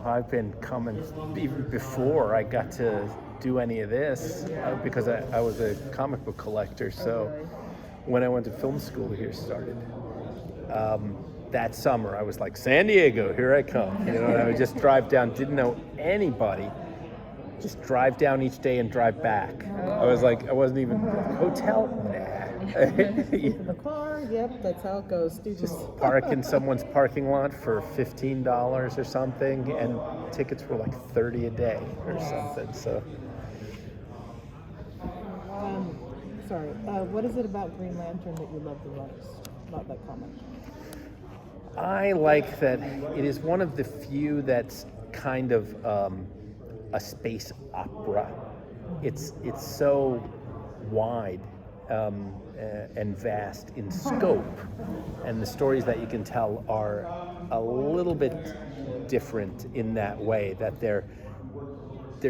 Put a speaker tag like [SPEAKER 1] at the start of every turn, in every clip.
[SPEAKER 1] I've been coming even before I got to do any of this because I was a comic book collector. So when I went to film school here started. That summer I was like, San Diego, here I come. You know, and I would just drive down, didn't know anybody, just drive down each day and drive back. I was like, I wasn't even hotel.
[SPEAKER 2] In the car, yep, that's how it goes.
[SPEAKER 1] Just park in someone's parking lot for $15 or something, and tickets were like $30 a day or something. So.
[SPEAKER 2] What is it about Green Lantern that you love the most about that comic?
[SPEAKER 1] I like that it is one of the few that's kind of a space opera. It's so wide and vast in scope, and the stories that you can tell are a little bit different in that way, that they're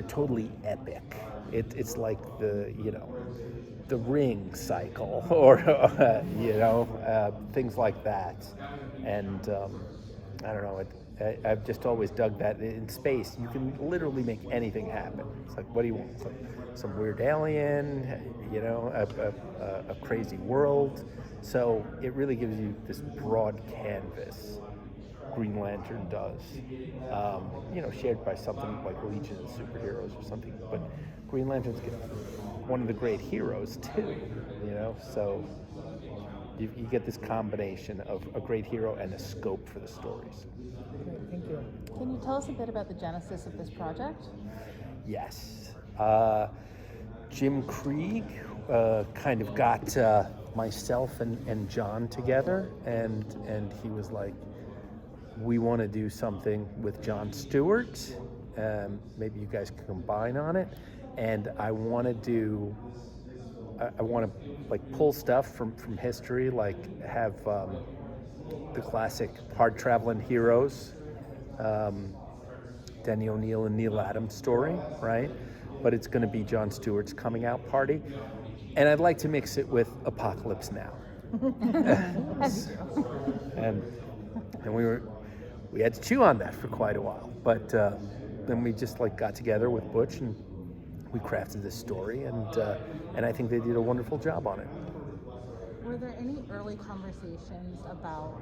[SPEAKER 1] totally epic. It's like the Ring cycle, or things like that. And I don't know. I've just always dug that in space. You can literally make anything happen. It's like, what do you want? It's like some weird alien, a crazy world. So it really gives you this broad canvas. Green Lantern does, shared by something like Legion of Superheroes or something. But Green Lantern's one of the great heroes too, So you get this combination of a great hero and a scope for the stories.
[SPEAKER 2] Great, thank you.
[SPEAKER 3] Can you tell us a bit about the genesis of this project?
[SPEAKER 1] Yes. Jim Krieg kind of got myself and John together, and he was like, we want to do something with John Stewart. Maybe you guys can combine on it. And I want to like pull stuff from history, like have the classic hard traveling heroes, Denny O'Neil and Neil Adams story, right? But it's going to be John Stewart's coming out party, and I'd like to mix it with Apocalypse Now. and we had to chew on that for quite a while, but then we just got together with Butch and we crafted this story, and I think they did a wonderful job on it.
[SPEAKER 3] Were there any early conversations about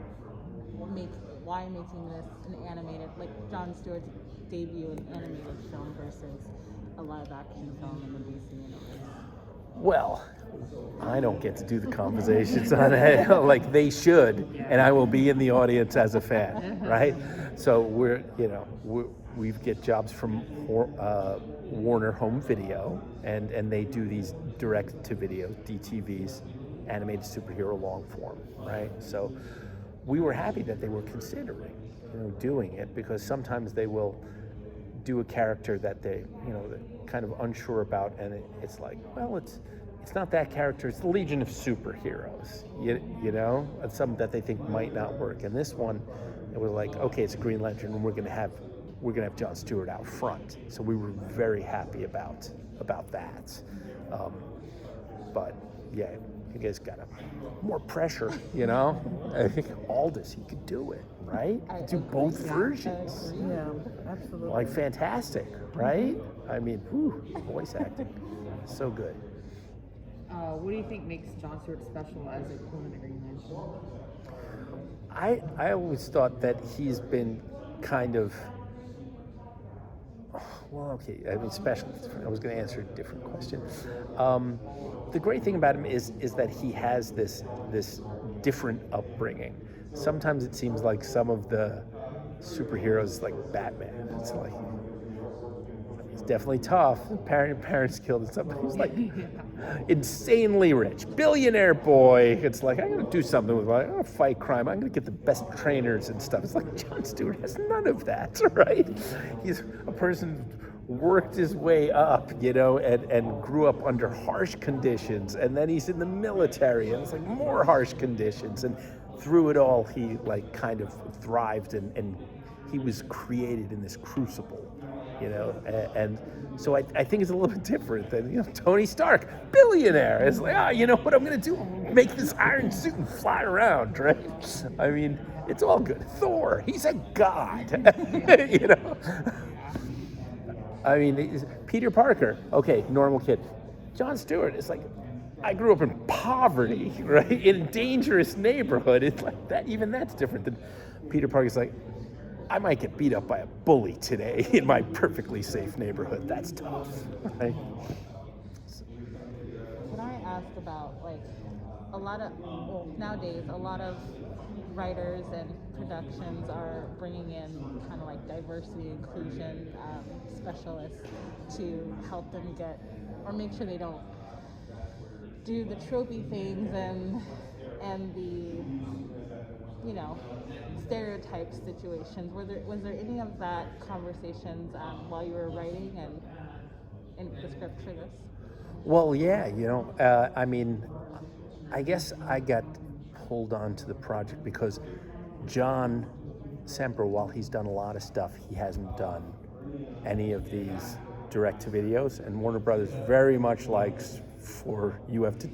[SPEAKER 3] why making this an animated, like Jon Stewart's debut in animated film versus a live action film in the DC universe?
[SPEAKER 1] Well, I don't get to do the conversations on it like they should, and I will be in the audience as a fan, right? So we get jobs from Warner Home Video, and they do these direct-to-video, DTVs, animated superhero long form, right? So we were happy that they were considering, doing it, because sometimes they will do a character that they're kind of unsure about, and it's like, well, it's not that character, it's the Legion of Superheroes, and some that they think might not work. And this one, it was like, okay, it's a Green Lantern, and we're gonna have Jon Stewart out front. So we were very happy about that. But yeah, you guys got more pressure, I think Aldous, he could do it, right? Do both versions.
[SPEAKER 2] Yeah, absolutely.
[SPEAKER 1] Like, fantastic, right? I mean, voice acting, so good.
[SPEAKER 4] What do you think makes Jon Stewart special as a clone of Green Lantern?
[SPEAKER 1] I always thought that he's been kind of, special. I was going to answer a different question. The great thing about him is that he has this different upbringing. Sometimes it seems like some of the superheroes, like Batman, it's like, he's definitely tough. Parents killed and somebody who's like insanely rich, billionaire boy. It's like, I'm going to do something with I'm going to fight crime. I'm going to get the best trainers and stuff. It's like Jon Stewart has none of that, right? He's a person who worked his way up, and grew up under harsh conditions. And then he's in the military, and it's like more harsh conditions. And through it all, he kind of thrived, and he was created in this crucible you know, and so I think it's a little bit different than, you know, Tony Stark, billionaire. It's like, you know what I'm gonna do? Make this iron suit and fly around, right? I mean, it's all good. Thor, he's a god, you know. I mean, Peter Parker, okay, normal kid. John Stewart is like, I grew up in poverty, right? In a dangerous neighborhood. It's like that. Even that's different than Peter Parker's like, I might get beat up by a bully today in my perfectly safe neighborhood. That's tough, right?
[SPEAKER 3] Can I ask about, like, nowadays a lot of writers and productions are bringing in kind of like diversity inclusion specialists to help them get, or make sure they don't do the tropey things and the, you know, stereotype situations. Was there any of that conversations while you were writing and in the script for this?
[SPEAKER 1] Well, yeah, you know, I mean, I guess I got pulled onto the project because John Semper, while he's done a lot of stuff, he hasn't done any of these direct-to-videos, and Warner Brothers very much likes for you have to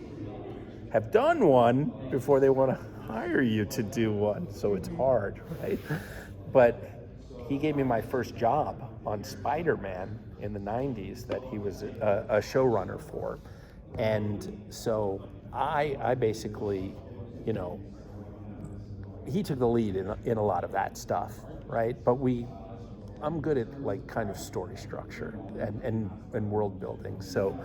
[SPEAKER 1] have done one before they want to hire you to do one, so it's hard, right? But he gave me my first job on Spider-Man in the 90s that he was a showrunner for, and so I basically, you know, he took the lead in a lot of that stuff, right? But I'm good at like kind of story structure and world building. So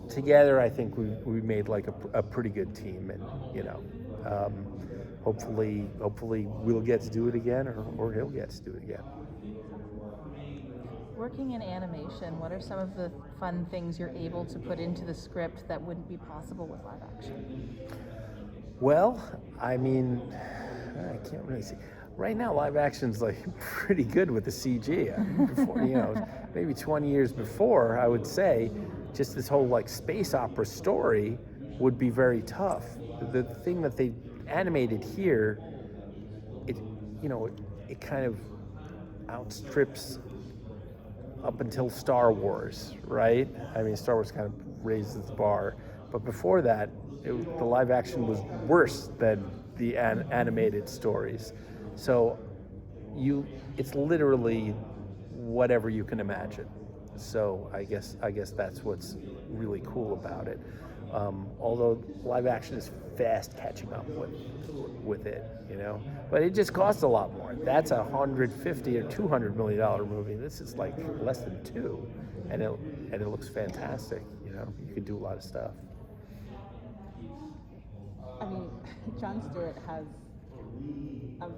[SPEAKER 1] together, I think we made like a pretty good team, and you know, hopefully we'll get to do it again, or he'll get to do it again.
[SPEAKER 2] Working in animation, what are some of the fun things you're able to put into the script that wouldn't be possible with live action?
[SPEAKER 1] Well, I mean, I can't really see. Right now, live action's like pretty good with the CG. Before, you know, maybe 20 years before, I would say, just this whole like space opera story would be very tough. The thing that they animated here, it kind of outstrips up until Star Wars, right? I mean, Star Wars kind of raises the bar, but before that, the live action was worse than the animated stories. So it's literally whatever you can imagine. So I guess that's what's really cool about it. Although live action is fast catching up with it, you know, but it just costs a lot more. That's a $150 or $200 million movie. This is like less than $2, and it looks fantastic. You know, you can do a lot of stuff.
[SPEAKER 3] I mean, Jon Stewart has a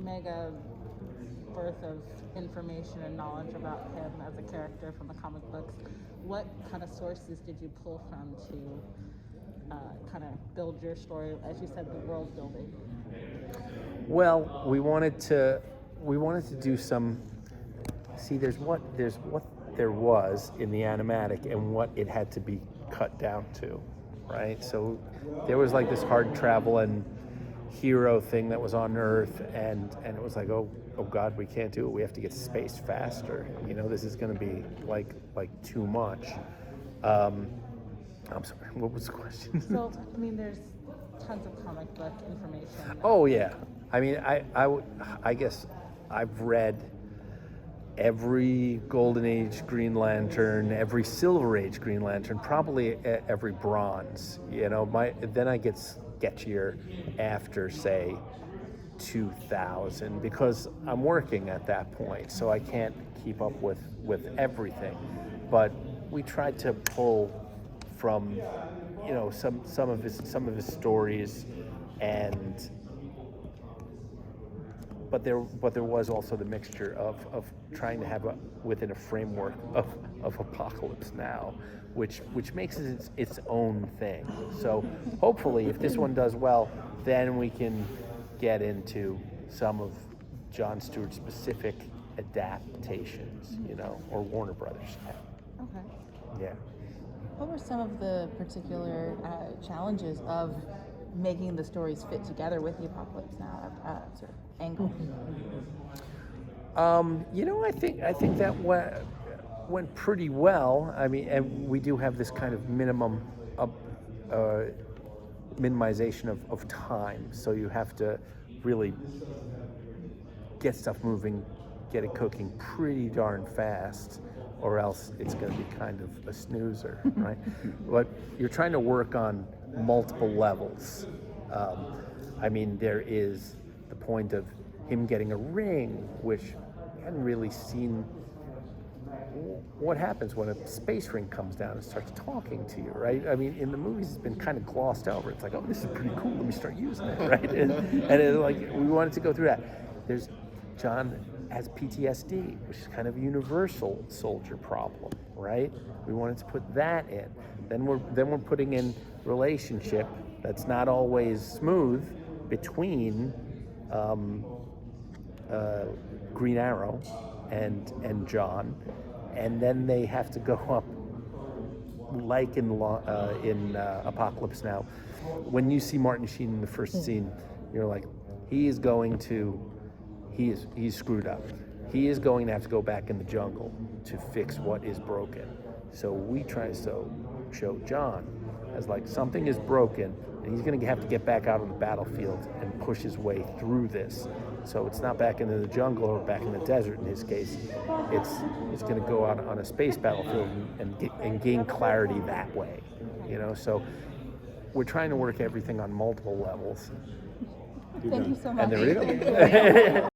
[SPEAKER 3] mega birth of information and knowledge about him as a character from the comic books. What kind of sources did you pull from to kind of build your story, as you said, the world building?
[SPEAKER 1] Well, we wanted to do some. See, there's what there was in the animatic and what it had to be cut down to, right? So there was like this hard travel and hero thing that was on Earth, and it was like, oh God, we can't do it. We have to get to space faster. You know, this is going to be like too much. I'm sorry. What was the question?
[SPEAKER 3] So, I mean, there's tons of comic book information.
[SPEAKER 1] Oh yeah. I mean, I guess I've read every Golden Age Green Lantern, every Silver Age Green Lantern, probably every Bronze. You know, then I get sketchier after, say, 2000, because I'm working at that point, so I can't keep up with everything. But we tried to pull from, you know, some of his stories, but there was also the mixture of trying to have within a framework of Apocalypse Now, which makes it its own thing. So hopefully, if this one does well, then we can get into some of Jon Stewart's specific adaptations, you know, or Warner Brothers.
[SPEAKER 3] Okay.
[SPEAKER 1] Yeah.
[SPEAKER 2] What were some of the particular challenges of making the stories fit together with the Apocalypse Now sort of angle?
[SPEAKER 1] You know, I think that went pretty well. I mean, and we do have this kind of minimum minimization of time. So you have to really get stuff moving, get it cooking pretty darn fast, or else it's going to be kind of a snoozer, right? But you're trying to work on multiple levels. I mean, there is the point of him getting a ring, which I hadn't really seen. What happens when a space ring comes down and starts talking to you, right? I mean, in the movies, it's been kind of glossed over. It's like, oh, this is pretty cool. Let me start using it, right? And it's like, we wanted to go through that. There's John has PTSD, which is kind of a universal soldier problem, right? We wanted to put that in. Then we're putting in relationship that's not always smooth between Green Arrow and John, and then they have to go up like in Apocalypse Now. When you see Martin Sheen in the first scene, you're like, he's screwed up. He is going to have to go back in the jungle to fix what is broken. So we try to show John as like something is broken, and he's going to have to get back out on the battlefield and push his way through this. So it's not back into the jungle or back in the desert in his case. It's going to go out on a space battlefield and gain clarity that way. You know, so we're trying to work everything on multiple levels.
[SPEAKER 2] Thank you so much.
[SPEAKER 1] And there you go.